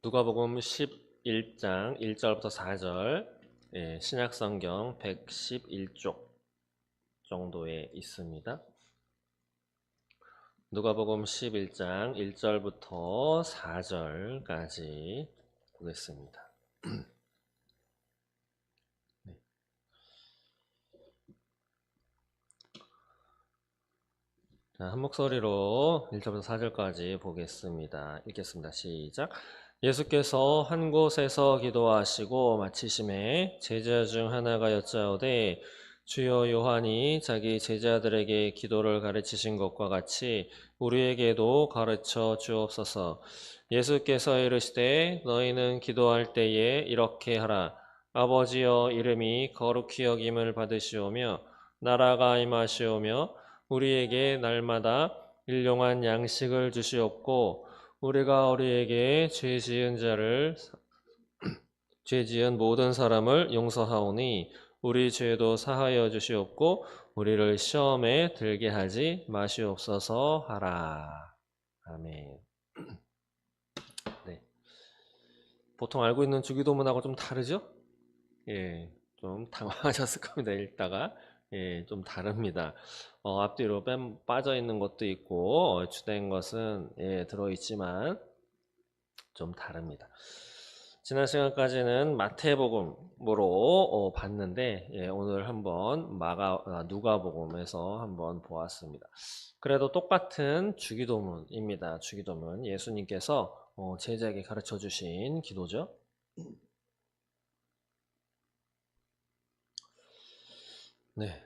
누가복음 11장 1절부터 4절, 신약성경 111쪽 정도에 있습니다. 누가복음 11장 1절부터 4절까지 보겠습니다. 네. 자, 한 목소리로 1절부터 4절까지 보겠습니다. 읽겠습니다. 시작. 예수께서 한 곳에서 기도하시고 마치심에 제자 중 하나가 여짜오되 주여 요한이 자기 제자들에게 기도를 가르치신 것과 같이 우리에게도 가르쳐 주옵소서. 예수께서 이르시되 너희는 기도할 때에 이렇게 하라. 아버지여 이름이 거룩히 여김을 받으시오며 나라가 임하시오며 우리에게 날마다 일용할 양식을 주시옵고 우리가 우리에게 죄 지은 모든 사람을 용서하오니 우리 죄도 사하여 주시옵고 우리를 시험에 들게 하지 마시옵소서 하라. 아멘. 네. 보통 알고 있는 주기도문하고 좀 다르죠? 예, 좀 당황하셨을 겁니다. 읽다가. 예, 좀 다릅니다. 앞뒤로 빠져 있는 것도 있고, 주된 것은, 들어있지만, 좀 다릅니다. 지난 시간까지는 마태복음으로 봤는데, 오늘 한번 누가복음에서 한번 보았습니다. 그래도 똑같은 주기도문입니다. 주기도문. 예수님께서 제자에게 가르쳐 주신 기도죠. 네.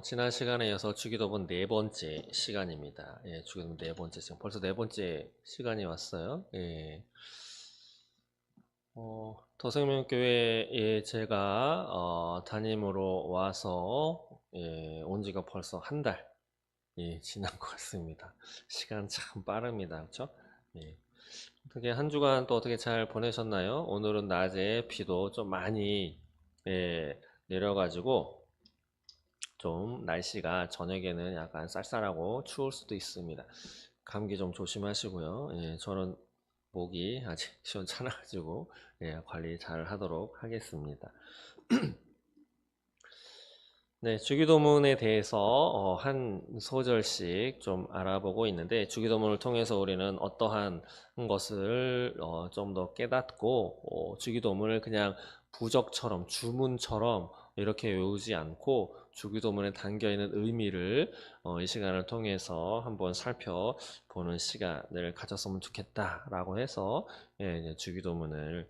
지난 시간에 이어서 주기도문 네 번째 시간입니다. 예, 주기도문 네 번째 시간. 벌써 네 번째 시간이 왔어요. 예. 더생명교회에 제가 담임으로 와서 온 지가 벌써 한 달 지난 것 같습니다. 시간 참 빠릅니다. 그렇죠? 예. 어떻게 한 주간 또 어떻게 잘 보내셨나요? 오늘은 낮에 비도 좀 많이 내려가지고 좀 날씨가 저녁에는 약간 쌀쌀하고 추울 수도 있습니다. 감기 좀 조심하시고요. 예, 저는 목이 아직 시원찮아가지고 관리 잘 하도록 하겠습니다. 네, 주기도문에 대해서 한 소절씩 좀 알아보고 있는데 주기도문을 통해서 우리는 어떠한 것을 좀 더 깨닫고 주기도문을 그냥 부적처럼 주문처럼 이렇게 외우지 않고 주기도문에 담겨있는 의미를 이 시간을 통해서 한번 살펴보는 시간을 가졌으면 좋겠다라고 해서 이제 주기도문을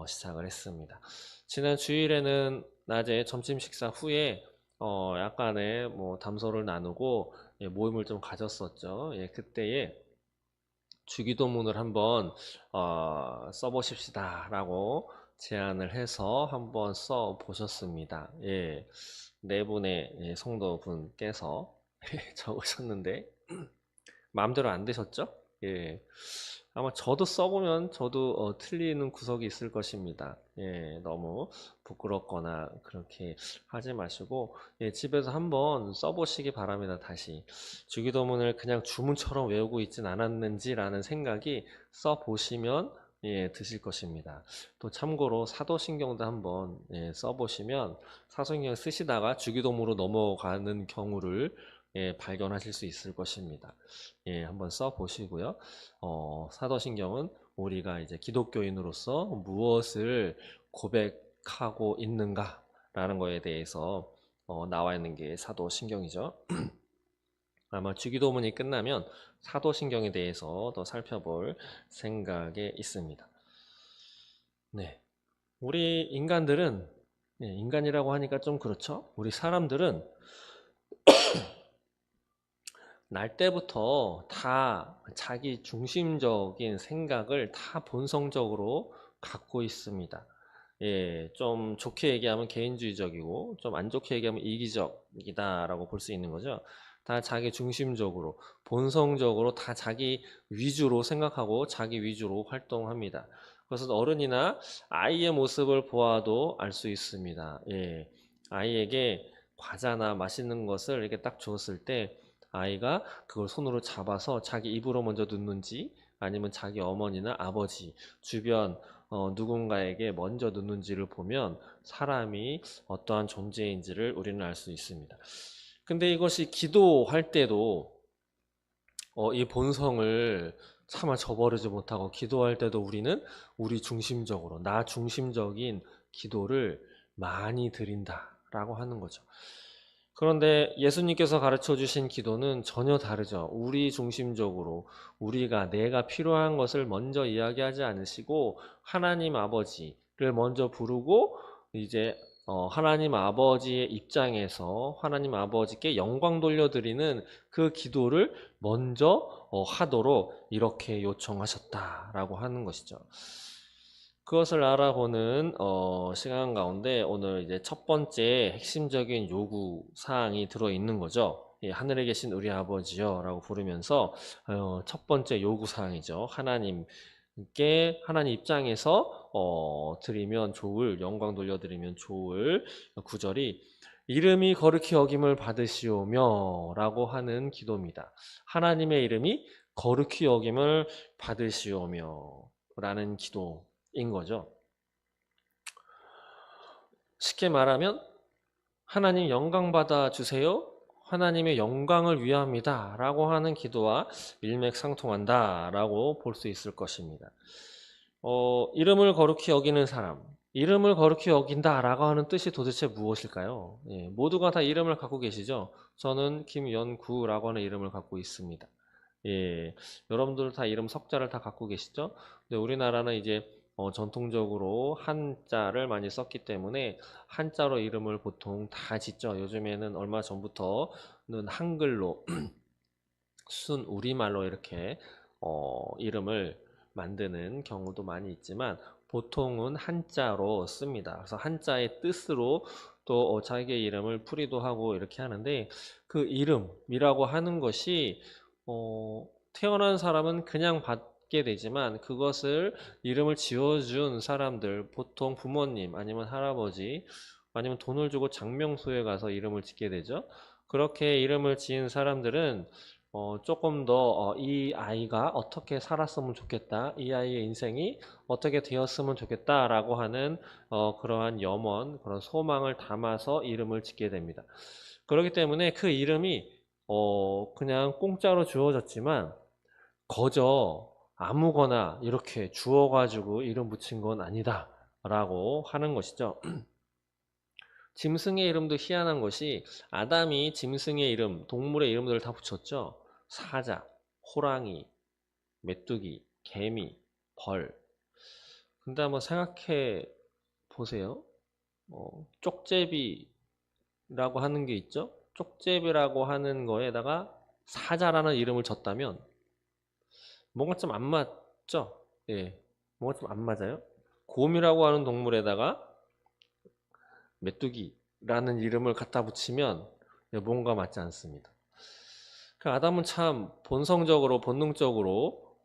시작을 했습니다. 지난 주일에는 낮에 점심 식사 후에 약간의 뭐 담소를 나누고 모임을 좀 가졌었죠. 그때에 주기도문을 한번 써보십시다라고 제안을 해서 한번 써 보셨습니다. 네 분의 성도분께서 적으셨는데 마음대로 안 되셨죠? 아마 저도 써보면 저도 틀리는 구석이 있을 것입니다. 너무 부끄럽거나 그렇게 하지 마시고 집에서 한번 써보시기 바랍니다. 다시 주기도문을 그냥 주문처럼 외우고 있진 않았는지라는 생각이 써보시면 드실 것입니다. 또 참고로 사도신경도 한번 써보시면 사도신경 쓰시다가 주기도문으로 넘어가는 경우를 발견하실 수 있을 것입니다. 한번 써보시고요. 사도신경은 우리가 이제 기독교인으로서 무엇을 고백하고 있는가라는 거에 대해서 나와 있는 게 사도신경이죠. 아마 주기도문이 끝나면 사도신경에 대해서 더 살펴볼 생각에 있습니다. 네, 우리 인간들은 인간이라고 하니까 좀 그렇죠. 우리 사람들은 날 때부터 다 자기 중심적인 생각을 다 본성적으로 갖고 있습니다. 좀 좋게 얘기하면 개인주의적이고 좀 안 좋게 얘기하면 이기적이다라고 볼 수 있는 거죠. 다 자기 중심적으로 본성적으로 다 자기 위주로 생각하고 자기 위주로 활동합니다. 그래서 어른이나 아이의 모습을 보아도 알 수 있습니다. 아이에게 과자나 맛있는 것을 이렇게 딱 줬을 때 아이가 그걸 손으로 잡아서 자기 입으로 먼저 넣는지 아니면 자기 어머니나 아버지 주변 누군가에게 먼저 넣는지를 보면 사람이 어떠한 존재인지를 우리는 알 수 있습니다. 근데 이것이 기도할 때도 이 본성을 차마 저버리지 못하고 기도할 때도 우리는 우리 중심적으로 나 중심적인 기도를 많이 드린다라고 하는 거죠. 그런데 예수님께서 가르쳐 주신 기도는 전혀 다르죠. 우리 중심적으로 내가 필요한 것을 먼저 이야기하지 않으시고 하나님 아버지를 먼저 부르고 이제 하나님 아버지의 입장에서 하나님 아버지께 영광 돌려드리는 그 기도를 먼저 하도록 이렇게 요청하셨다라고 하는 것이죠. 그것을 알아보는 시간 가운데 오늘 이제 첫 번째 핵심적인 요구 사항이 들어 있는 거죠. 예, 하늘에 계신 우리 아버지요 라고 부르면서 첫 번째 요구 사항이죠. 하나님께 하나님 입장에서 드리면 좋을 영광 돌려드리면 좋을 구절이 이름이 거룩히 여김을 받으시오며 라고 하는 기도입니다. 하나님의 이름이 거룩히 여김을 받으시오며 라는 기도인 거죠. 쉽게 말하면 하나님 영광 받아 주세요. 하나님의 영광을 위함이다 라고 하는 기도와 일맥상통한다 라고 볼 수 있을 것입니다. 이름을 거룩히 여기는 사람, 이름을 거룩히 여긴다 라고 하는 뜻이 도대체 무엇일까요? 예, 모두가 다 이름을 갖고 계시죠? 저는 김연구라고 하는 이름을 갖고 있습니다. 예, 여러분들 다 이름 석자를 다 갖고 계시죠? 근데 우리나라는 이제 전통적으로 한자를 많이 썼기 때문에 한자로 이름을 보통 다 짓죠. 요즘에는 얼마 전부터는 한글로 순 우리말로 이렇게 이름을 만드는 경우도 많이 있지만 보통은 한자로 씁니다. 그래서 한자의 뜻으로 또 자기의 이름을 풀이도 하고 이렇게 하는데 그 이름이라고 하는 것이 태어난 사람은 그냥 받게 되지만 그것을 이름을 지어준 사람들 보통 부모님 아니면 할아버지 아니면 돈을 주고 장명소에 가서 이름을 짓게 되죠. 그렇게 이름을 지은 사람들은 조금 더 이 아이가 어떻게 살았으면 좋겠다, 이 아이의 인생이 어떻게 되었으면 좋겠다라고 하는 그러한 염원, 그런 소망을 담아서 이름을 짓게 됩니다. 그렇기 때문에 그 이름이 그냥 공짜로 주어졌지만 거저 아무거나 이렇게 주어가지고 이름 붙인 건 아니다라고 하는 것이죠. 짐승의 이름도 희한한 것이 아담이 짐승의 이름, 동물의 이름들을 다 붙였죠. 사자, 호랑이, 메뚜기, 개미, 벌. 근데 한번 생각해 보세요. 쪽제비라고 하는 게 있죠. 쪽제비라고 하는 거에다가 사자라는 이름을 줬다면 뭔가 좀 안 맞죠? 예, 뭔가 좀 안 맞아요. 곰이라고 하는 동물에다가 메뚜기라는 이름을 갖다 붙이면 뭔가 맞지 않습니다. 그 아담은 참 본성적으로 본능적으로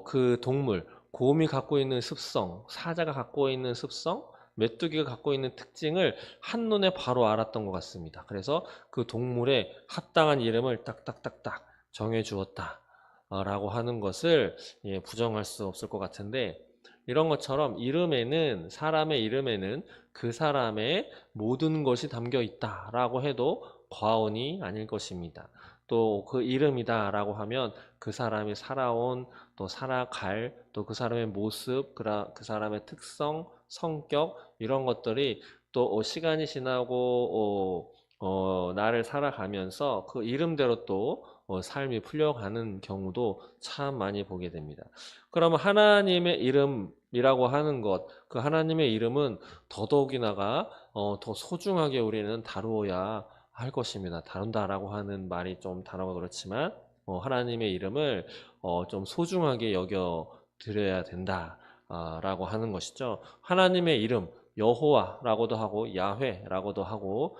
그 동물 곰이 갖고 있는 습성, 사자가 갖고 있는 습성, 메뚜기가 갖고 있는 특징을 한눈에 바로 알았던 것 같습니다. 그래서 그 동물에 합당한 이름을 딱딱딱딱 정해 주었다 라고 하는 것을 부정할 수 없을 것 같은데 이런 것처럼 이름에는 사람의 이름에는 그 사람의 모든 것이 담겨 있다라고 해도 과언이 아닐 것입니다. 또 그 이름이다라고 하면 그 사람이 살아온 또 살아갈 또 그 사람의 모습, 그 사람의 특성, 성격 이런 것들이 또 시간이 지나고 나를 살아가면서 그 이름대로 또 삶이 풀려가는 경우도 참 많이 보게 됩니다. 그러면 하나님의 이름이라고 하는 것, 그 하나님의 이름은 더더욱이나가 더 소중하게 우리는 다루어야 할 것입니다. 다룬다라고 하는 말이 좀 단어가 그렇지만 하나님의 이름을 좀 소중하게 여겨 드려야 된다. 라고 하는 것이죠. 하나님의 이름 여호와라고도 하고 야훼라고도 하고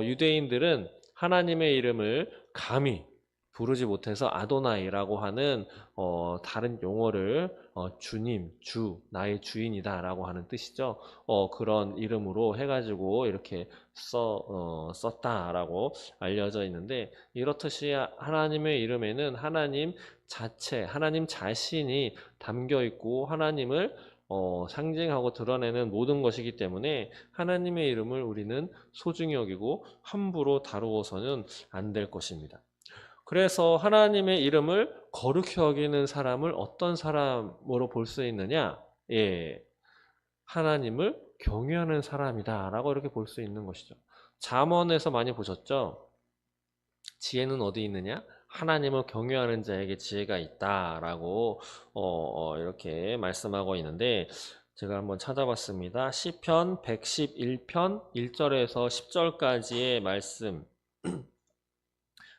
유대인들은 하나님의 이름을 감히 부르지 못해서 아도나이라고 하는 다른 용어를 주님, 주, 나의 주인이다라고 하는 뜻이죠. 그런 이름으로 해가지고 이렇게 썼다라고 알려져 있는데, 이렇듯이 하나님의 이름에는 하나님 자체, 하나님 자신이 담겨 있고 하나님을 상징하고 드러내는 모든 것이기 때문에 하나님의 이름을 우리는 소중히 여기고 함부로 다루어서는 안 될 것입니다. 그래서 하나님의 이름을 거룩히 여기는 사람을 어떤 사람으로 볼 수 있느냐? 예, 하나님을 경외하는 사람이다 라고 이렇게 볼 수 있는 것이죠. 잠언에서 많이 보셨죠? 지혜는 어디 있느냐? 하나님을 경외하는 자에게 지혜가 있다라고 이렇게 말씀하고 있는데, 제가 한번 찾아봤습니다. 시편 111편 1절에서 10절까지의 말씀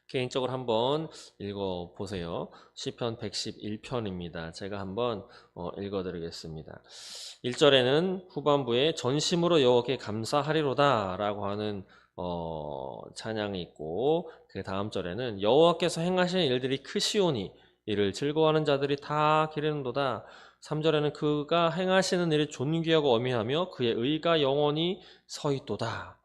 개인적으로 한번 읽어보세요. 시편 111편입니다. 제가 한번 읽어드리겠습니다. 1절에는 후반부에 전심으로 여호와께 감사하리로다 라고 하는 찬양이 있고, 그 다음 절에는 여호와께서 행하시는 일들이 크시오니 이를 즐거워하는 자들이 다 기르는도다. 3절에는 그가 행하시는 일이 존귀하고 어미하며 그의 의가 영원히 서있도다.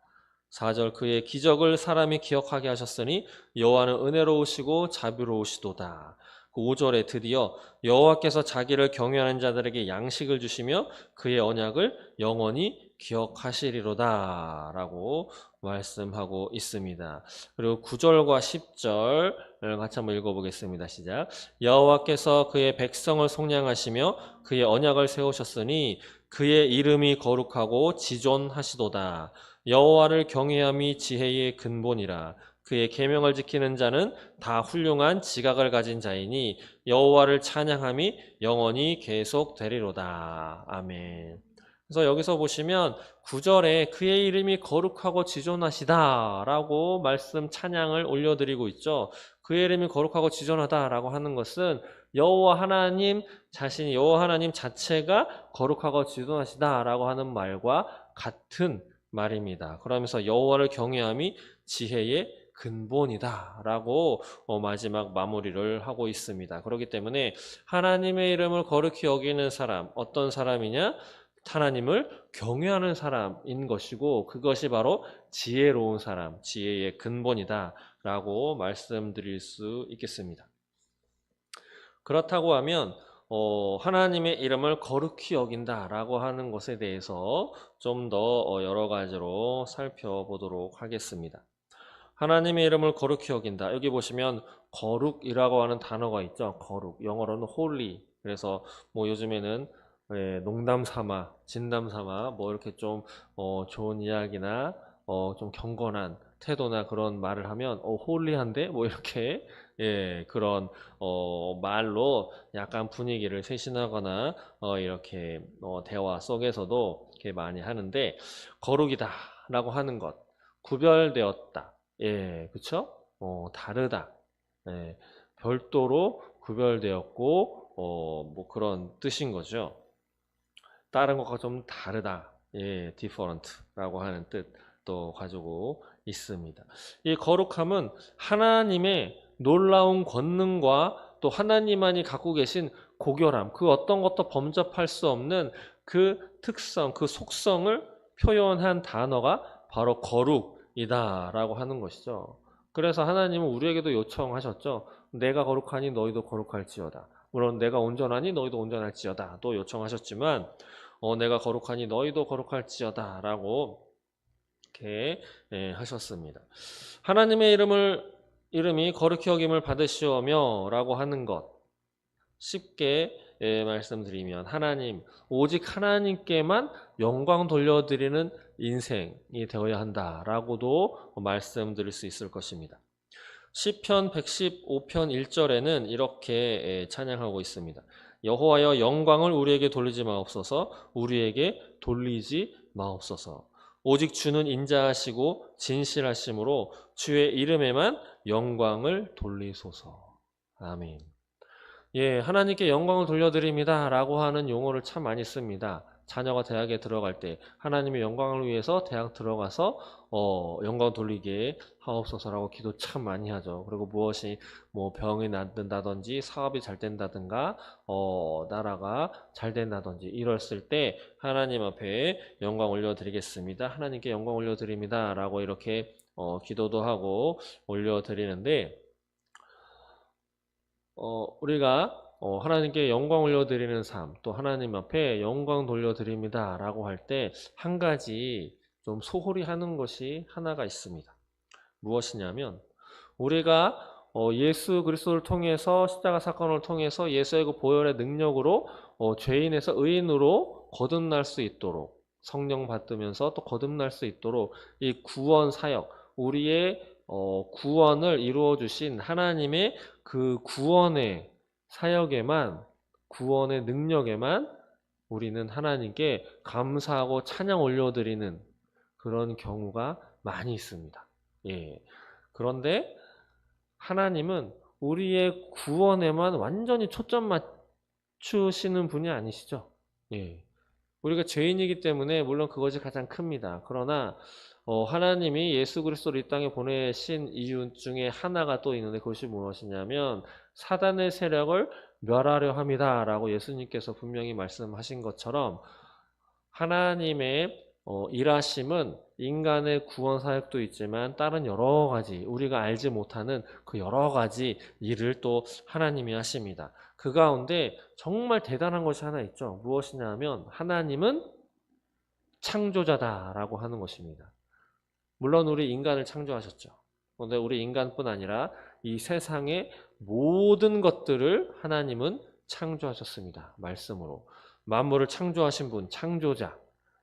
4절 그의 기적을 사람이 기억하게 하셨으니 여호와는 은혜로우시고 자비로우시도다. 5절에 드디어 여호와께서 자기를 경외하는 자들에게 양식을 주시며 그의 언약을 영원히 기억하시리로다 라고 말씀하고 있습니다. 그리고 9절과 10절을 같이 한번 읽어보겠습니다. 시작. 여호와께서 그의 백성을 속량하시며 그의 언약을 세우셨으니 그의 이름이 거룩하고 지존하시도다. 여호와를 경외함이 지혜의 근본이라. 그의 계명을 지키는 자는 다 훌륭한 지각을 가진 자이니 여호와를 찬양함이 영원히 계속되리로다. 아멘. 그래서 여기서 보시면 9절에 그의 이름이 거룩하고 지존하시다 라고 말씀 찬양을 올려드리고 있죠. 그의 이름이 거룩하고 지존하다 라고 하는 것은 여호와 하나님 자신이, 여호와 하나님 자체가 거룩하고 지존하시다 라고 하는 말과 같은 말입니다. 그러면서 여호와를 경외함이 지혜의 근본이다 라고 마지막 마무리를 하고 있습니다. 그렇기 때문에 하나님의 이름을 거룩히 여기는 사람, 어떤 사람이냐? 하나님을 경외하는 사람인 것이고, 그것이 바로 지혜로운 사람, 지혜의 근본이다 라고 말씀드릴 수 있겠습니다. 그렇다고 하면 하나님의 이름을 거룩히 여긴다라고 하는 것에 대해서 좀 더 여러 가지로 살펴보도록 하겠습니다. 하나님의 이름을 거룩히 여긴다. 여기 보시면 거룩이라고 하는 단어가 있죠. 거룩. 영어로는 holy. 그래서 뭐 요즘에는 농담 삼아, 진담 삼아 뭐 이렇게 좀 좋은 이야기나 좀 경건한 태도나 그런 말을 하면 홀리한데 뭐 이렇게 그런 말로 약간 분위기를 쇄신하거나 이렇게 대화 속에서도 이렇게 많이 하는데, 거룩이다라고 하는 것, 구별되었다, 그렇죠? 다르다, 별도로 구별되었고 뭐 그런 뜻인 거죠. 다른 것과 좀 다르다, different라고 하는 뜻도 가지고 있습니다. 이 거룩함은 하나님의 놀라운 권능과 또 하나님만이 갖고 계신 고결함, 그 어떤 것도 범접할 수 없는 그 특성, 그 속성을 표현한 단어가 바로 거룩이다라고 하는 것이죠. 그래서 하나님은 우리에게도 요청하셨죠. 내가 거룩하니 너희도 거룩할지어다. 물론 내가 온전하니 너희도 온전할지어다 또 요청하셨지만, 내가 거룩하니 너희도 거룩할지어다 라고 이렇게 하셨습니다. 하나님의 이름이 거룩히 여김을 받으시오며 라고 하는 것, 쉽게 말씀드리면 하나님, 오직 하나님께만 영광 돌려드리는 인생이 되어야 한다라고도 말씀드릴 수 있을 것입니다. 시편 115편 1절에는 이렇게 찬양하고 있습니다. 여호와여 영광을 우리에게 돌리지 마옵소서. 우리에게 돌리지 마옵소서. 오직 주는 인자하시고 진실하심으로 주의 이름에만 영광을 돌리소서. 아멘. 하나님께 영광을 돌려드립니다 라고 하는 용어를 참 많이 씁니다. 자녀가 대학에 들어갈 때 하나님의 영광을 위해서 대학 들어가서 영광 돌리게 하옵소서라고 기도 참 많이 하죠. 그리고 무엇이 뭐 병이 낫는다든지 사업이 잘 된다든가 나라가 잘 된다든지 이랬을 때 하나님 앞에 영광 올려드리겠습니다. 하나님께 영광 올려드립니다. 라고 이렇게 기도도 하고 올려드리는데 우리가 하나님께 영광 올려드리는 삶, 또 하나님 앞에 영광 돌려드립니다 라고 할 때 한 가지 좀 소홀히 하는 것이 하나가 있습니다. 무엇이냐면 우리가 예수 그리스도를 통해서 십자가 사건을 통해서 예수의 그 보혈의 능력으로 죄인에서 의인으로 거듭날 수 있도록 성령 받으면서 또 거듭날 수 있도록 이 구원 사역, 우리의 구원을 이루어 주신 하나님의 그 구원의 사역에만, 구원의 능력에만 우리는 하나님께 감사하고 찬양 올려드리는 그런 경우가 많이 있습니다. 예. 그런데 하나님은 우리의 구원에만 완전히 초점 맞추시는 분이 아니시죠. 예. 우리가 죄인이기 때문에 물론 그것이 가장 큽니다. 그러나 하나님이 예수 그리스도를 이 땅에 보내신 이유 중에 하나가 또 있는데 그것이 무엇이냐면 사단의 세력을 멸하려 함이다 라고 예수님께서 분명히 말씀하신 것처럼 하나님의 일하심은 인간의 구원 사역도 있지만 다른 여러 가지 우리가 알지 못하는 그 여러 가지 일을 또 하나님이 하십니다. 그 가운데 정말 대단한 것이 하나 있죠. 무엇이냐면 하나님은 창조자다라고 하는 것입니다. 물론 우리 인간을 창조하셨죠. 그런데 우리 인간뿐 아니라 이 세상의 모든 것들을 하나님은 창조하셨습니다. 말씀으로. 만물을 창조하신 분, 창조자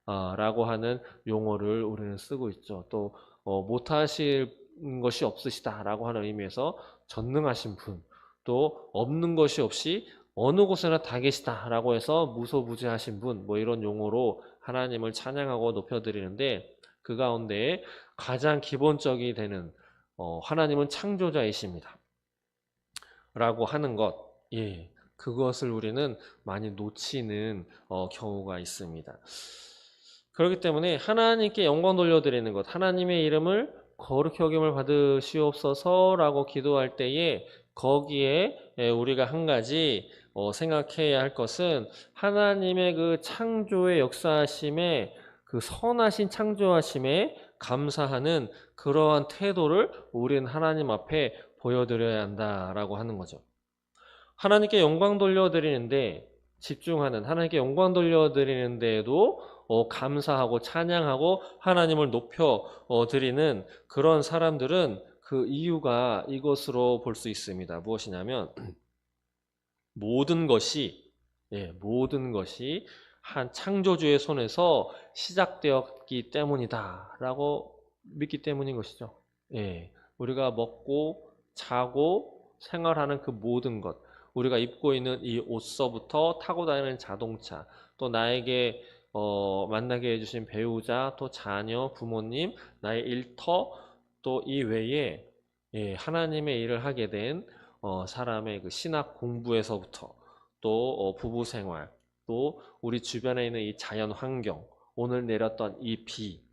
라고 하는 용어를 우리는 쓰고 있죠. 또 못하실 것이 없으시다라고 하는 의미에서 전능하신 분, 또 없는 것이 없이 어느 곳에나 다 계시다라고 해서 무소부재하신 분, 뭐 이런 용어로 하나님을 찬양하고 높여드리는데 그 가운데 가장 기본적이 되는 하나님은 창조자이십니다. 라고 하는 것, 예, 그것을 우리는 많이 놓치는 경우가 있습니다. 그렇기 때문에 하나님께 영광 돌려드리는 것, 하나님의 이름을 거룩히 여김을 받으시옵소서라고 기도할 때에 거기에 우리가 한 가지 생각해야 할 것은 하나님의 그 창조의 역사하심에 그 선하신 창조하심에 감사하는 그러한 태도를 우리는 하나님 앞에 보여드려야 한다라고 하는 거죠. 하나님께 영광 돌려드리는데 집중하는, 하나님께 영광 돌려드리는데도 감사하고 찬양하고 하나님을 높여 드리는 그런 사람들은 그 이유가 이것으로 볼 수 있습니다. 무엇이냐면 모든 것이 한 창조주의 손에서 시작되었기 때문이다 라고 믿기 때문인 것이죠. 예, 우리가 먹고 자고 생활하는 그 모든 것, 우리가 입고 있는 이 옷서부터 타고 다니는 자동차, 또 나에게 만나게 해주신 배우자, 또 자녀, 부모님, 나의 일터, 또 이 외에 하나님의 일을 하게 된 사람의 그 신학 공부에서부터 또 부부 생활, 또 우리 주변에 있는 이 자연 환경, 오늘 내렸던 이 비,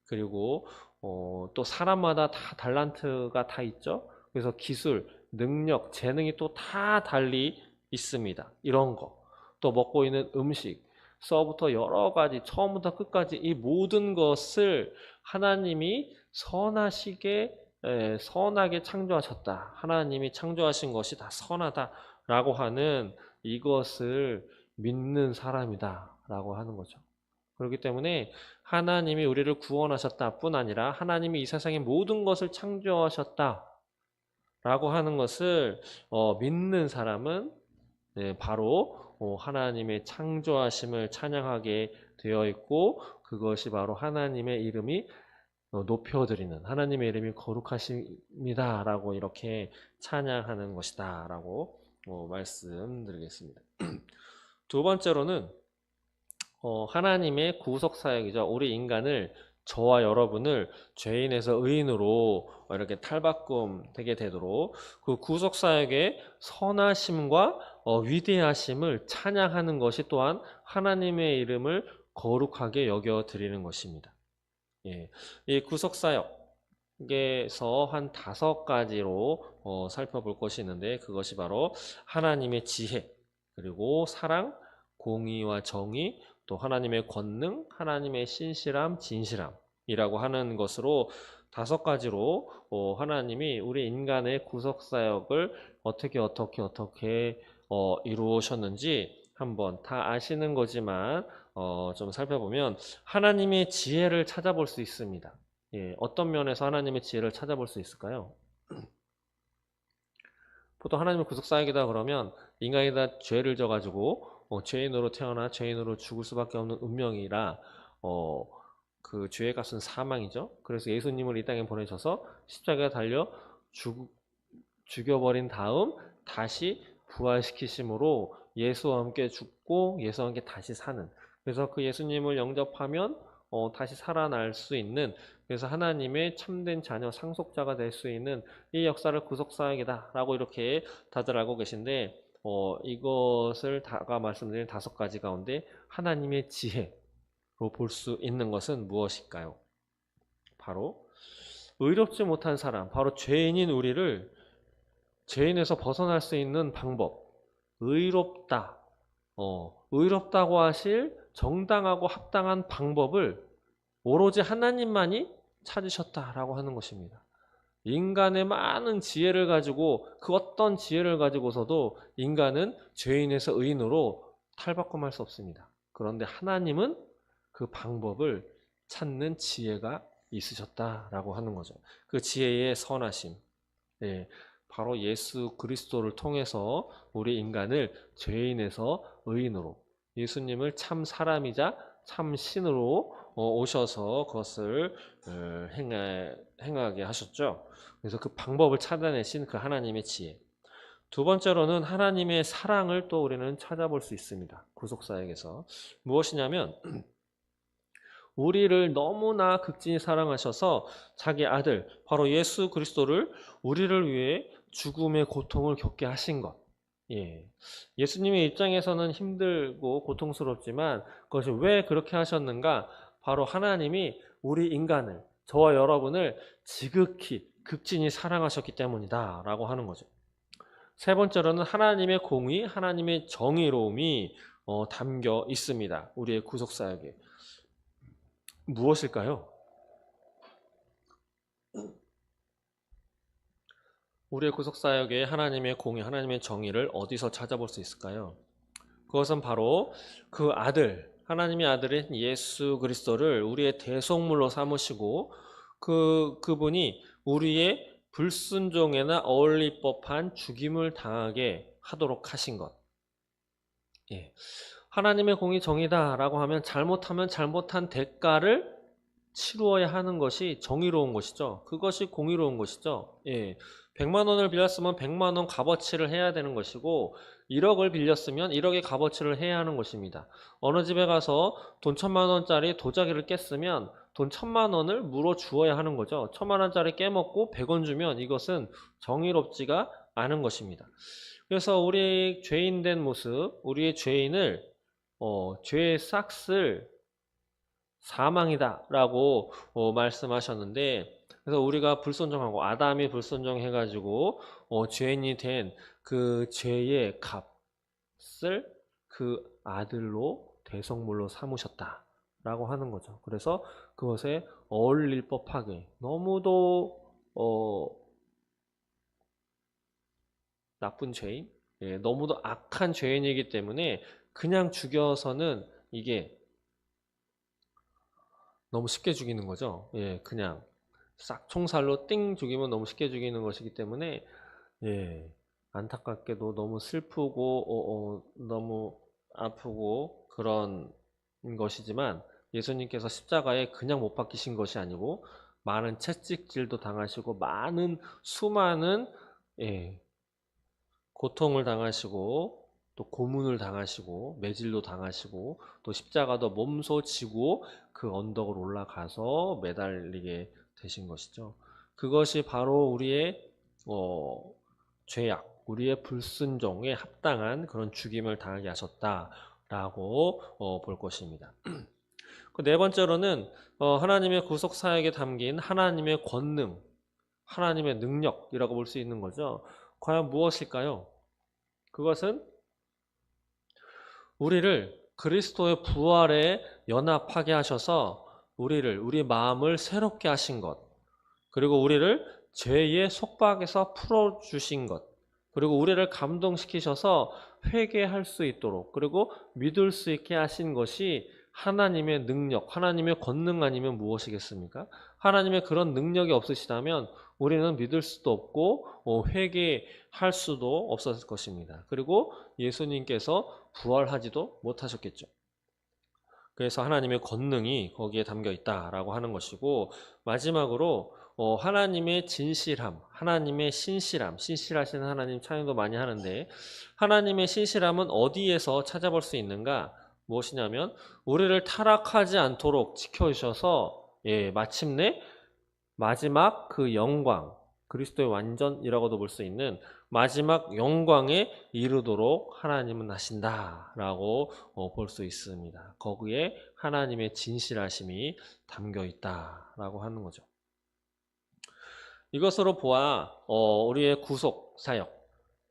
그리고 또 사람마다 다 달란트가 다 있죠. 그래서 기술, 능력, 재능이 또 다 달리 있습니다. 이런 거. 또 먹고 있는 음식, 서부터 여러 가지, 처음부터 끝까지 이 모든 것을 하나님이 선하게 창조하셨다. 하나님이 창조하신 것이 다 선하다라고 하는 이것을 믿는 사람이다 라고 하는 거죠. 그렇기 때문에 하나님이 우리를 구원하셨다 뿐 아니라 하나님이 이 세상의 모든 것을 창조하셨다 라고 하는 것을 믿는 사람은 바로 하나님의 창조하심을 찬양하게 되어 있고 그것이 바로 하나님의 이름이 높여드리는, 하나님의 이름이 거룩하십니다 라고 이렇게 찬양하는 것이다 라고 말씀드리겠습니다. 두 번째로는 하나님의 구속사역이죠. 우리 인간을, 저와 여러분을 죄인에서 의인으로 이렇게 탈바꿈 되게 되도록 그 구속사역의 선하심과 위대하심을 찬양하는 것이 또한 하나님의 이름을 거룩하게 여겨 드리는 것입니다. 예, 이 구속사역에서 한 5가지로 살펴볼 것이 있는데, 그것이 바로 하나님의 지혜, 그리고 사랑, 공의와 정의, 또 하나님의 권능, 하나님의 신실함, 진실함이라고 하는 것으로 5가지로 하나님이 우리 인간의 구속사역을 어떻게 이루셨는지 한번 다 아시는 거지만 좀 살펴보면 하나님의 지혜를 찾아볼 수 있습니다. 예, 어떤 면에서 하나님의 지혜를 찾아볼 수 있을까요? 보통 하나님의 구속사역이다 그러면 인간이 다 죄를 져가지고 죄인으로 태어나 죄인으로 죽을 수밖에 없는 운명이라 그 죄의 값은 사망이죠. 그래서 예수님을 이 땅에 보내셔서 십자가에 달려 죽여버린 다음 다시 부활시키심으로 예수와 함께 죽고 예수와 함께 다시 사는, 그래서 그 예수님을 영접하면 다시 살아날 수 있는, 그래서 하나님의 참된 자녀 상속자가 될 수 있는 이 역사를 구속사역이다 라고 이렇게 다들 알고 계신데, 이것을 아까 말씀드린 5가지 가운데 하나님의 지혜로 볼 수 있는 것은 무엇일까요? 바로 의롭지 못한 사람, 바로 죄인인 우리를 죄인에서 벗어날 수 있는 방법, 의롭다, 의롭다고 하실 정당하고 합당한 방법을 오로지 하나님만이 찾으셨다라고 하는 것입니다. 인간의 많은 지혜를 가지고, 그 어떤 지혜를 가지고서도 인간은 죄인에서 의인으로 탈바꿈할 수 없습니다. 그런데 하나님은 그 방법을 찾는 지혜가 있으셨다라고 하는 거죠. 그 지혜의 선하심, 예, 바로 예수 그리스도를 통해서 우리 인간을 죄인에서 의인으로, 예수님을 참 사람이자 참 신으로 오셔서 그것을 행하게 하셨죠. 그래서 그 방법을 찾아내신 그 하나님의 지혜. 2번째로는 하나님의 사랑을 또 우리는 찾아볼 수 있습니다. 구속사역에서 무엇이냐면, 우리를 너무나 극진히 사랑하셔서 자기 아들 바로 예수 그리스도를 우리를 위해 죽음의 고통을 겪게 하신 것. 예. 예수님의 입장에서는 힘들고 고통스럽지만 그것이 왜 그렇게 하셨는가? 바로 하나님이 우리 인간을, 저와 여러분을 지극히 극진히 사랑하셨기 때문이다 라고 하는 거죠. 3번째로는 하나님의 공의, 하나님의 정의로움이 담겨 있습니다. 우리의 구속사역에. 무엇일까요? 우리의 구속사역에 하나님의 공의, 하나님의 정의를 어디서 찾아볼 수 있을까요? 그것은 바로 그 아들, 하나님의 아들인 예수 그리스도를 우리의 대속물로 삼으시고 그분이 우리의 불순종에나 어울릴 법한 죽임을 당하게 하도록 하신 것. 예. 하나님의 공의 정의다라고 하면 잘못하면 잘못한 대가를 치루어야 하는 것이 정의로운 것이죠. 그것이 공의로운 것이죠. 예. 100만 원을 빌렸으면 100만 원 값어치를 해야 되는 것이고, 1억을 빌렸으면 1억의 값어치를 해야 하는 것입니다. 어느 집에 가서 돈 1000만 원짜리 도자기를 깼으면 돈 1000만 원을 물어 주어야 하는 거죠. 1000만 원짜리 깨먹고 100원 주면 이것은 정의롭지가 않은 것입니다. 그래서 우리 죄인 된 모습, 우리의 죄인을 죄의 싹쓸 사망이다 라고 말씀하셨는데, 그래서 우리가 불순종하고 아담이 불순종해가지고 죄인이 된 그 죄의 값을 그 아들로 대속물로 삼으셨다 라고 하는 거죠. 그래서 그것에 어울릴 법하게, 너무도 나쁜 죄인, 예, 너무도 악한 죄인이기 때문에 그냥 죽여서는 이게 너무 쉽게 죽이는 거죠. 예, 그냥 싹 총살로 띵 죽이면 너무 쉽게 죽이는 것이기 때문에, 예, 안타깝게도 너무 슬프고 너무 아프고 그런 것이지만, 예수님께서 십자가에 그냥 못 박히신 것이 아니고 많은 채찍질도 당하시고 많은 수많은, 예, 고통을 당하시고 또 고문을 당하시고 매질도 당하시고 또 십자가도 몸소 지고 그 언덕을 올라가서 매달리게 되신 것이죠. 그것이 바로 우리의 죄악, 우리의 불순종에 합당한 그런 죽임을 당하게 하셨다라고 볼 것입니다. 그 네 번째로는 하나님의 구속 사역에 담긴 하나님의 권능, 하나님의 능력이라고 볼 수 있는 거죠. 과연 무엇일까요? 그것은 우리를 그리스도의 부활에 연합하게 하셔서 우리 마음을 새롭게 하신 것, 그리고 우리를 죄의 속박에서 풀어주신 것, 그리고 우리를 감동시키셔서 회개할 수 있도록, 그리고 믿을 수 있게 하신 것이 하나님의 능력, 하나님의 권능 아니면 무엇이겠습니까? 하나님의 그런 능력이 없으시다면 우리는 믿을 수도 없고 회개할 수도 없었을 것입니다. 그리고 예수님께서 부활하지도 못하셨겠죠. 그래서 하나님의 권능이 거기에 담겨 있다라고 하는 것이고, 마지막으로 하나님의 진실함, 하나님의 신실함, 신실하신 하나님 찬양도 많이 하는데, 하나님의 신실함은 어디에서 찾아볼 수 있는가? 무엇이냐면 우리를 타락하지 않도록 지켜주셔서 마침내 마지막 그 영광, 그리스도의 완전이라고도 볼 수 있는 마지막 영광에 이르도록 하나님은 하신다라고 볼 수 있습니다. 거기에 하나님의 진실하심이 담겨 있다라고 하는 거죠. 이것으로 보아 우리의 구속 사역,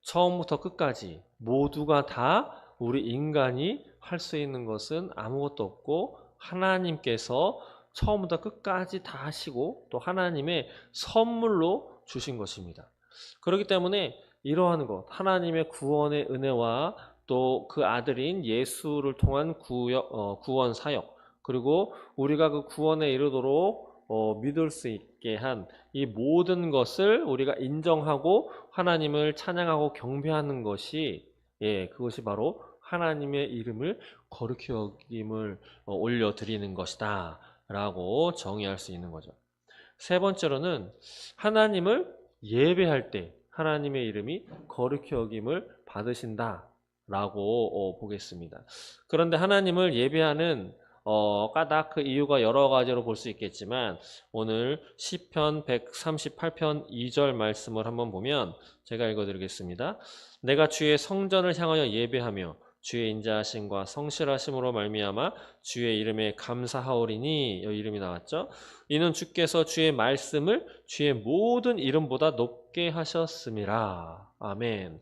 처음부터 끝까지 모두가 다 우리 인간이 할 수 있는 것은 아무것도 없고, 하나님께서 처음부터 끝까지 다 하시고 또 하나님의 선물로 주신 것입니다. 그렇기 때문에 이러한 것, 하나님의 구원의 은혜와 또 그 아들인 예수를 통한 구원 사역, 그리고 우리가 그 구원에 이르도록 믿을 수 있게 한 이 모든 것을 우리가 인정하고 하나님을 찬양하고 경배하는 것이 그것이 바로 하나님의 이름을 거룩히 여김을 올려드리는 것이다 라고 정의할 수 있는 거죠. 세 번째로는 하나님을 예배할 때 하나님의 이름이 거룩히 여김을 받으신다 라고 보겠습니다. 그런데 하나님을 예배하는 까닭 그 이유가 여러 가지로 볼 수 있겠지만, 오늘 시편 138편 2절 말씀을 한번 보면 제가 읽어드리겠습니다. 내가 주의 성전을 향하여 예배하며 주의 인자하심과 성실하심으로 말미암아 주의 이름에 감사하오리니. 이 이름이 나왔죠. 이는 주께서 주의 말씀을 주의 모든 이름보다 높게 하셨음이라. 아멘.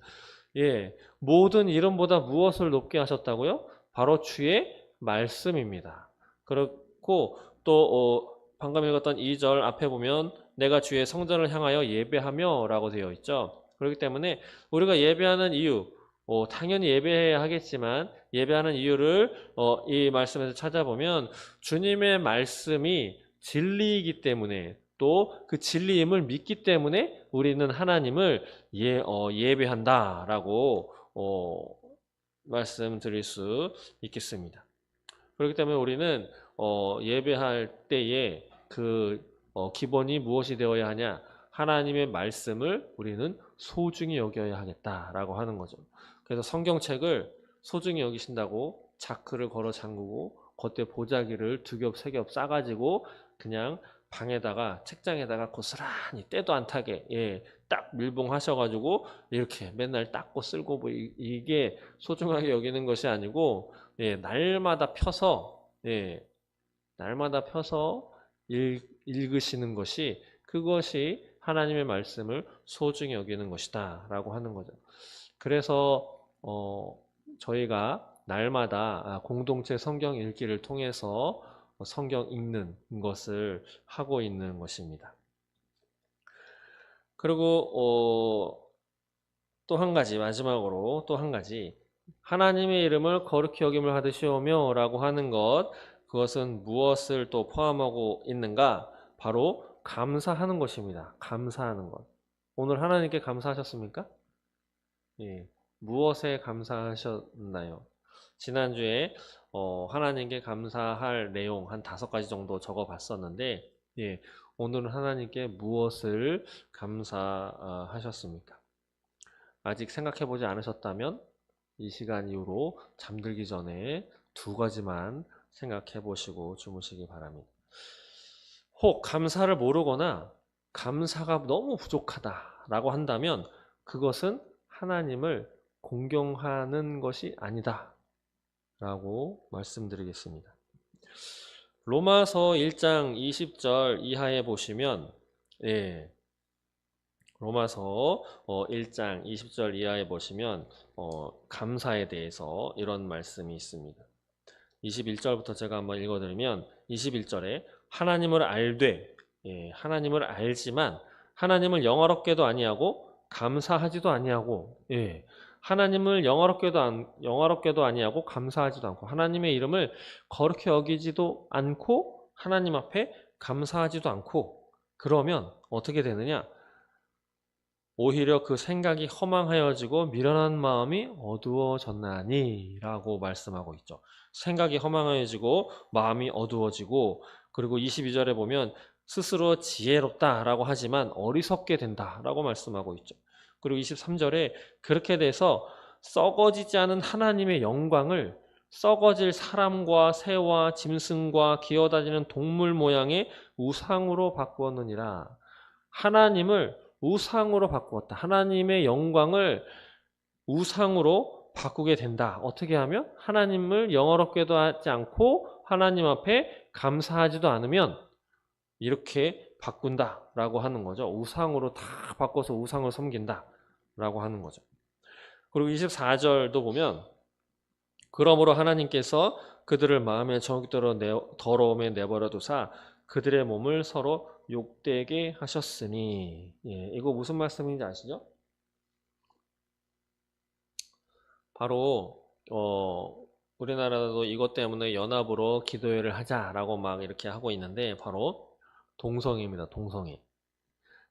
모든 이름보다 무엇을 높게 하셨다고요? 바로 주의 말씀입니다. 그렇고 또 방금 읽었던 2절 앞에 보면 내가 주의 성전을 향하여 예배하며 라고 되어 있죠. 그렇기 때문에 우리가 예배하는 이유, 당연히 예배해야 하겠지만 예배하는 이유를 이 말씀에서 찾아보면 주님의 말씀이 진리이기 때문에, 또 그 진리임을 믿기 때문에 우리는 하나님을 예배한다라고 말씀드릴 수 있겠습니다. 그렇기 때문에 우리는 예배할 때에 그 기본이 무엇이 되어야 하냐? 하나님의 말씀을 우리는 소중히 여겨야 하겠다라고 하는 거죠. 그래서 성경책을 소중히 여기신다고 자크를 걸어 잠그고 겉에 보자기를 2겹 3겹 싸가지고 그냥 방에다가 책장에다가 고스란히 때도 안 타게 딱 밀봉하셔가지고 이렇게 맨날 닦고 쓸고 이게 소중하게 여기는 것이 아니고 날마다 펴서 날마다 펴서 읽으시는 것이, 그것이 하나님의 말씀을 소중히 여기는 것이다 라고 하는 거죠. 그래서 저희가 날마다 공동체 성경 읽기를 통해서 성경 읽는 것을 하고 있는 것입니다. 그리고 또 한 가지, 마지막으로 또 한 가지, 하나님의 이름을 거룩히 여김을 받으시오며 라고 하는 것, 그것은 무엇을 또 포함하고 있는가? 바로 감사하는 것입니다. 감사하는 것. 오늘 하나님께 감사하셨습니까? 무엇에 감사하셨나요? 지난주에 하나님께 감사할 내용 한 5가지 정도 적어봤었는데, 오늘은 하나님께 무엇을 감사하셨습니까? 아직 생각해보지 않으셨다면 이 시간 이후로 잠들기 전에 2가지만 생각해보시고 주무시기 바랍니다. 혹 감사를 모르거나 감사가 너무 부족하다라고 한다면 그것은 하나님을 공경하는 것이 아니다 라고 말씀드리겠습니다. 로마서 1장 20절 이하에 보시면 예, 로마서 1장 20절 이하에 보시면 감사에 대해서 이런 말씀이 있습니다. 21절부터 제가 한번 읽어드리면 21절에 하나님을 알되 하나님을 알지만 하나님을 영화롭게도 아니하고 감사하지도 아니하고 하나님을 영화롭게도 아니하고 감사하지도 않고 하나님의 이름을 거룩히 여기지도 않고 하나님 앞에 감사하지도 않고 그러면 어떻게 되느냐? 오히려 그 생각이 허망하여지고 미련한 마음이 어두워졌나니 라고 말씀하고 있죠. 생각이 허망해지고 마음이 어두워지고 그리고 22절에 보면 스스로 지혜롭다라고 하지만 어리석게 된다라고 말씀하고 있죠. 그리고 23절에 그렇게 돼서 썩어지지 않은 하나님의 영광을 썩어질 사람과 새와 짐승과 기어다니는 동물 모양의 우상으로 바꾸었느니라. 하나님을 우상으로 바꾸었다. 하나님의 영광을 우상으로 바꾸게 된다. 어떻게 하면? 하나님을 영어롭게도 하지 않고 하나님 앞에 감사하지도 않으면 이렇게 바꾼다라고 하는 거죠. 우상으로 다 바꿔서 우상을 섬긴다라고 하는 거죠. 그리고 24절도 보면 그러므로 하나님께서 그들을 마음의 정욕대로 더러움에 내버려 두사 그들의 몸을 서로 욕되게 하셨으니 이거 무슨 말씀인지 아시죠? 바로 우리나라도 이것 때문에 연합으로 기도회를 하자라고 막 이렇게 하고 있는데 바로 동성애입니다. 동성애.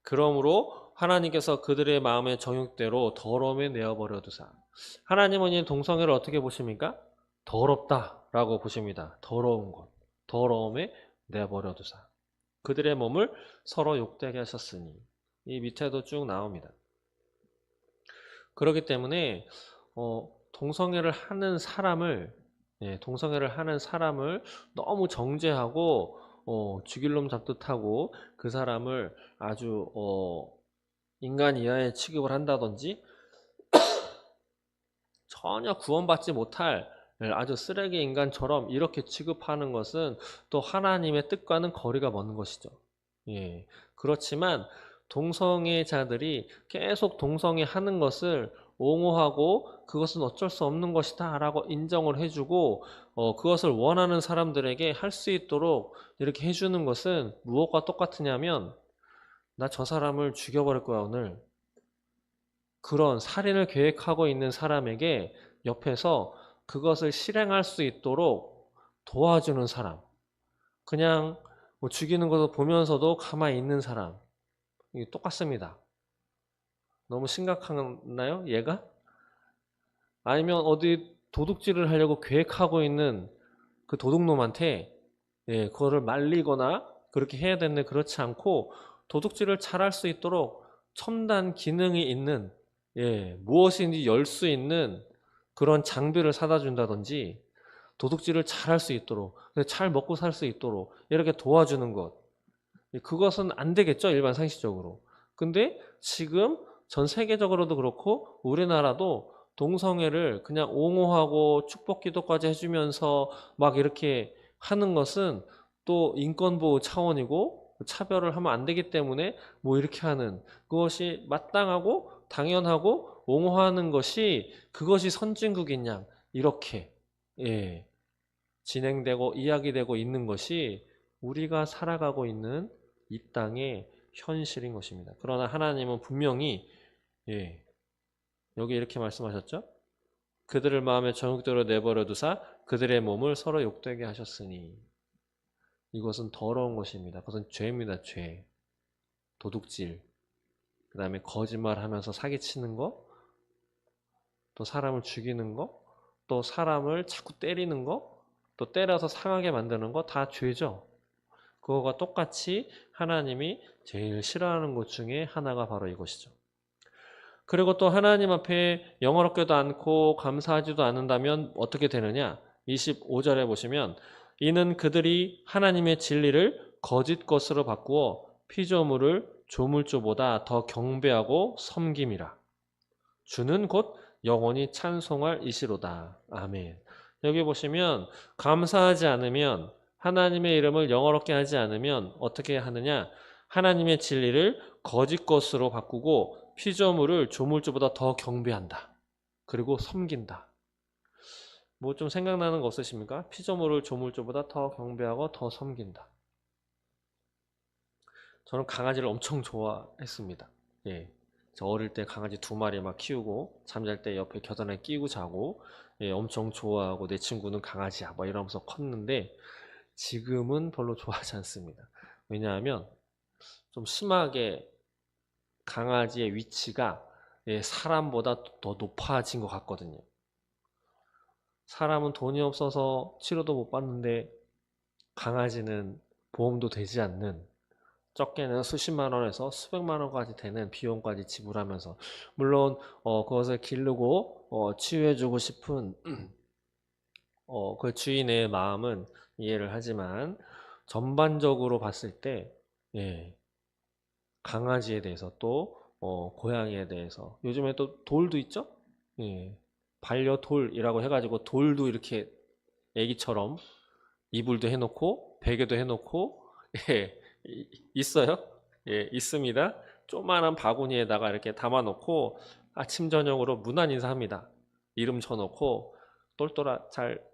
그러므로 하나님께서 그들의 마음의 정욕대로 더러움에 내어버려 두사 하나님은 이 동성애를 어떻게 보십니까? 더럽다라고 보십니다. 더러운 것. 더러움에 내버려 두사 그들의 몸을 서로 욕되게 하셨으니 이 밑에도 쭉 나옵니다. 그렇기 때문에 동성애를 하는 사람을 너무 정죄하고 죽일 놈 잡듯 하고 그 사람을 아주 인간 이하의 취급을 한다든지 전혀 구원받지 못할 아주 쓰레기 인간처럼 이렇게 취급하는 것은 또 하나님의 뜻과는 거리가 먼 것이죠. 그렇지만 동성애자들이 계속 동성애 하는 것을 옹호하고 그것은 어쩔 수 없는 것이다 라고 인정을 해주고 그것을 원하는 사람들에게 할 수 있도록 이렇게 해주는 것은 무엇과 똑같으냐면 나 저 사람을 죽여버릴 거야 오늘. 그런 살인을 계획하고 있는 사람에게 옆에서 그것을 실행할 수 있도록 도와주는 사람. 그냥 뭐 죽이는 것을 보면서도 가만히 있는 사람. 이게 똑같습니다. 너무 심각하나요? 얘가? 아니면 어디 도둑질을 하려고 계획하고 있는 그 도둑놈한테 그거를 말리거나 그렇게 해야 되는데 그렇지 않고 도둑질을 잘할 수 있도록 첨단 기능이 있는 무엇인지 열 수 있는 그런 장비를 사다 준다든지 도둑질을 잘할 수 있도록 잘 먹고 살 수 있도록 이렇게 도와주는 것 그것은 안 되겠죠 일반 상식적으로. 근데 지금 전 세계적으로도 그렇고 우리나라도 동성애를 그냥 옹호하고 축복 기도까지 해주면서 막 이렇게 하는 것은 또 인권보호 차원이고 차별을 하면 안 되기 때문에 뭐 이렇게 하는 그것이 마땅하고 당연하고 옹호하는 것이 그것이 선진국인 양 이렇게 진행되고 이야기되고 있는 것이 우리가 살아가고 있는 이 땅의 현실인 것입니다. 그러나 하나님은 분명히 여기 이렇게 말씀하셨죠. 그들을 마음의 정욕대로 내버려 두사 그들의 몸을 서로 욕되게 하셨으니 이것은 더러운 것입니다. 그것은 죄입니다. 죄. 도둑질. 그 다음에 거짓말하면서 사기치는 거, 또 사람을 죽이는 거, 또 사람을 자꾸 때리는 거, 또 때려서 상하게 만드는 거 다 죄죠. 그거가 똑같이 하나님이 제일 싫어하는 것 중에 하나가 바로 이것이죠. 그리고 또 하나님 앞에 영어롭게도 않고 감사하지도 않는다면 어떻게 되느냐? 25절에 보시면 이는 그들이 하나님의 진리를 거짓 것으로 바꾸어 피조물을 조물주보다 더 경배하고 섬김이라. 주는 곧 영원히 찬송할 이시로다. 아멘. 여기 보시면 감사하지 않으면 하나님의 이름을 영어롭게 하지 않으면 어떻게 하느냐? 하나님의 진리를 거짓 것으로 바꾸고 피조물을 조물주보다 더 경배한다. 그리고 섬긴다. 뭐 좀 생각나는 거 없으십니까? 피조물을 조물주보다 더 경배하고 더 섬긴다. 저는 강아지를 엄청 좋아했습니다. 예. 저 어릴 때 강아지 2마리 막 키우고 잠잘 때 옆에 겨드랑이에 끼고 자고, 예, 엄청 좋아하고 내 친구는 강아지야 막 이러면서 컸는데 지금은 별로 좋아하지 않습니다. 왜냐하면 좀 심하게 강아지의 위치가, 예, 사람보다 더 높아진 것 같거든요. 사람은 돈이 없어서 치료도 못 받는데 강아지는 보험도 되지 않는, 적게는 수십만 원에서 수백만 원까지 되는 비용까지 지불하면서, 물론 그것을 기르고 치유해주고 싶은 그 주인의 마음은 이해를 하지만 전반적으로 봤을 때, 예, 강아지에 대해서 또 고양이에 대해서, 요즘에 또 돌도 있죠? 예, 반려돌이라고 해가지고 돌도 이렇게 애기처럼 이불도 해놓고 베개도 해놓고, 예, 있어요. 예, 있습니다. 조그만한 바구니에다가 이렇게 담아놓고 아침 저녁으로 문안 인사합니다. 이름 쳐놓고 똘똘아 잘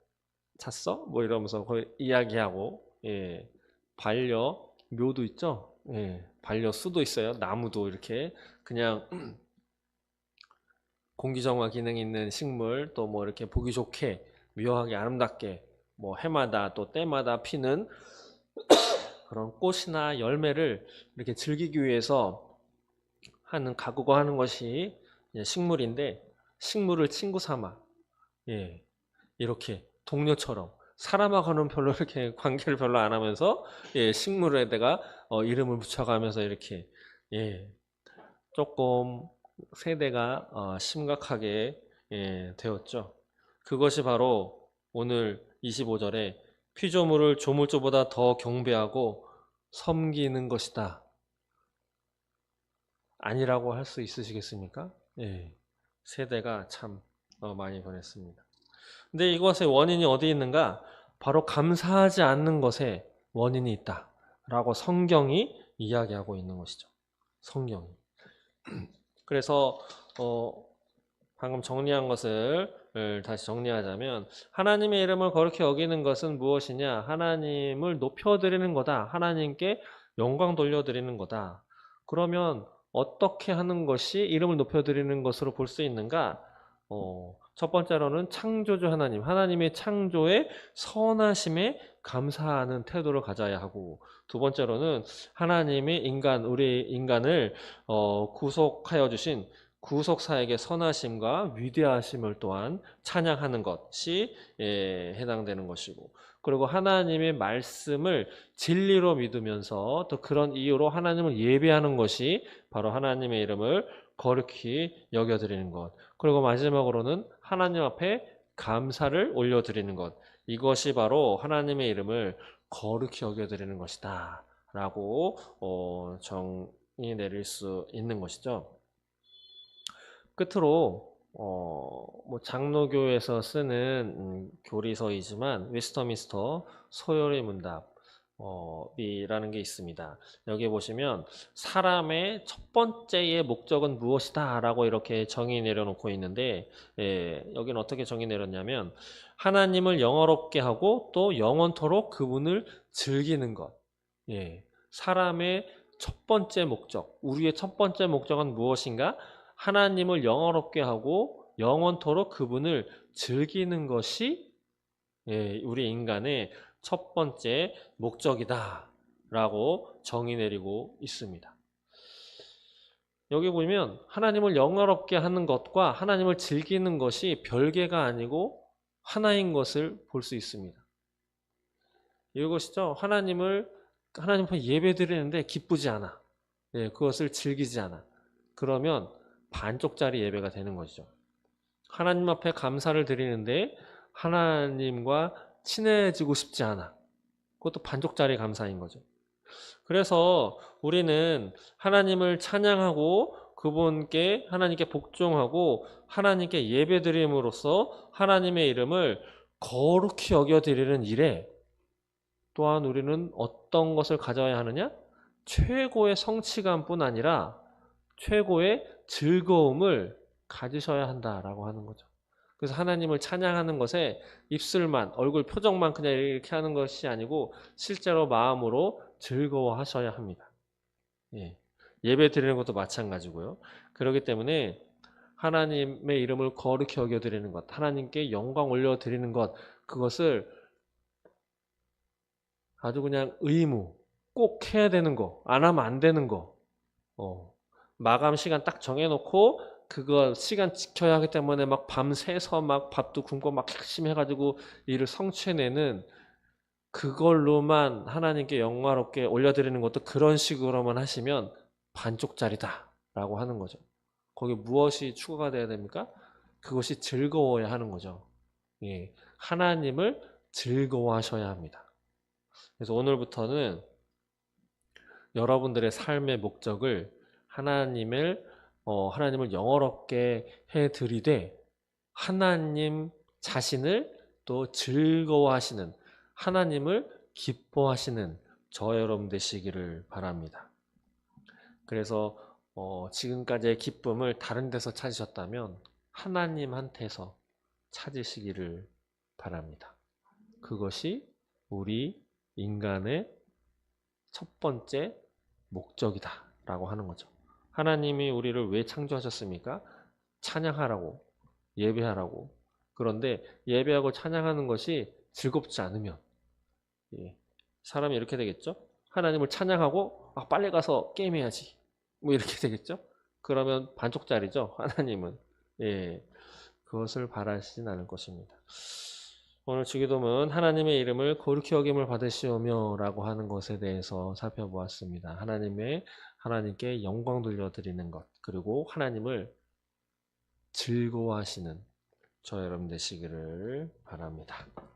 잤어? 뭐 이러면서 거의 이야기하고, 예, 반려묘도 있죠. 예, 반려수도 있어요. 나무도 이렇게 그냥 공기정화 기능 있는 식물, 또 뭐 이렇게 보기 좋게 묘하게 아름답게 뭐 해마다 또 때마다 피는 그런 꽃이나 열매를 이렇게 즐기기 위해서 하는, 가꾸고 하는 것이 식물인데, 식물을 친구 삼아, 예, 이렇게 동료처럼, 사람하고는 별로 이렇게 관계를 별로 안 하면서, 예, 식물에다가 이름을 붙여가면서 이렇게, 예, 조금 세대가 심각하게, 예, 되었죠. 그것이 바로 오늘 25절에 피조물을 조물주보다 더 경배하고 섬기는 것이다, 아니라고 할 수 있으시겠습니까? 예, 세대가 참 많이 변했습니다. 근데 이것의 원인이 어디 있는가? 바로 감사하지 않는 것에 원인이 있다 라고 성경이 이야기하고 있는 것이죠. 성경이. 그래서 방금 정리한 것을 다시 정리하자면, 하나님의 이름을 거룩히 여기는 것은 무엇이냐? 하나님을 높여드리는 거다. 하나님께 영광 돌려드리는 거다. 그러면 어떻게 하는 것이 이름을 높여드리는 것으로 볼 수 있는가? 첫 번째로는 창조주 하나님, 하나님의 창조의 선하심에 감사하는 태도를 가져야 하고, 두 번째로는 하나님이 우리 인간을 구속하여 주신 구속사에게 선하심과 위대하심을 또한 찬양하는 것이 해당되는 것이고, 그리고 하나님의 말씀을 진리로 믿으면서 또 그런 이유로 하나님을 예배하는 것이 바로 하나님의 이름을 거룩히 여겨드리는 것, 그리고 마지막으로는 하나님 앞에 감사를 올려드리는 것, 이것이 바로 하나님의 이름을 거룩히 여겨드리는 것이다 라고 정의 내릴 수 있는 것이죠. 끝으로 뭐 장로교에서 쓰는 교리서이지만 웨스터민스터 소요리 문답 이라는 게 있습니다. 여기 보시면 사람의 첫 번째의 목적은 무엇이다 라고 이렇게 정의 내려놓고 있는데, 여기는 어떻게 정의 내렸냐면, 하나님을 영화롭게 하고 또 영원토록 그분을 즐기는 것. 사람의 첫 번째 목적, 우리의 첫 번째 목적은 무엇인가? 하나님을 영화롭게 하고 영원토록 그분을 즐기는 것이 우리 인간의 첫 번째 목적이다 라고 정의 내리고 있습니다. 여기 보면 하나님을 영화롭게 하는 것과 하나님을 즐기는 것이 별개가 아니고 하나인 것을 볼 수 있습니다. 이것이죠. 하나님 앞에 예배 드리는데 기쁘지 않아, 그것을 즐기지 않아, 그러면 반쪽짜리 예배가 되는 것이죠. 하나님 앞에 감사를 드리는데 하나님과 친해지고 싶지 않아, 그것도 반쪽짜리 감사인 거죠. 그래서 우리는 하나님을 찬양하고 하나님께 복종하고 하나님께 예배드림으로써 하나님의 이름을 거룩히 여겨드리는 일에 또한 우리는 어떤 것을 가져야 하느냐? 최고의 성취감뿐 아니라 최고의 즐거움을 가지셔야 한다라고 하는 거죠. 그래서 하나님을 찬양하는 것에 입술만, 얼굴 표정만 그냥 이렇게 하는 것이 아니고 실제로 마음으로 즐거워하셔야 합니다. 예. 예배 드리는 것도 마찬가지고요. 그렇기 때문에 하나님의 이름을 거룩히 여겨 드리는 것, 하나님께 영광 올려 드리는 것, 그것을 아주 그냥 의무, 꼭 해야 되는 거, 안 하면 안 되는 거, 마감 시간 딱 정해놓고 그거 시간 지켜야 하기 때문에 막 밤새서 막 밥도 굶고 막 열심히 해가지고 일을 성취해내는 그걸로만 하나님께 영광롭게 올려드리는 것도 그런 식으로만 하시면 반쪽짜리다 라고 하는 거죠. 거기 무엇이 추가가 돼야 됩니까? 그것이 즐거워야 하는 거죠. 예, 하나님을 즐거워하셔야 합니다. 그래서 오늘부터는 여러분들의 삶의 목적을 하나님을 영어롭게 해드리되 하나님 자신을 또 즐거워하시는, 하나님을 기뻐하시는 저 여러분 되시기를 바랍니다. 그래서 지금까지의 기쁨을 다른 데서 찾으셨다면 하나님한테서 찾으시기를 바랍니다. 그것이 우리 인간의 첫 번째 목적이다 라고 하는 거죠. 하나님이 우리를 왜 창조하셨습니까? 찬양하라고, 예배하라고. 그런데 예배하고 찬양하는 것이 즐겁지 않으면 사람이 이렇게 되겠죠? 하나님을 찬양하고 빨리 가서 게임해야지 뭐 이렇게 되겠죠? 그러면 반쪽짜리죠. 하나님은 그것을 바라시진 않을 것입니다. 오늘 주기도문 하나님의 이름을 거룩히 여김을 받으시오며 라고 하는 것에 대해서 살펴보았습니다. 하나님께 영광 돌려드리는 것, 그리고 하나님을 즐거워하시는 저 여러분 되시기를 바랍니다.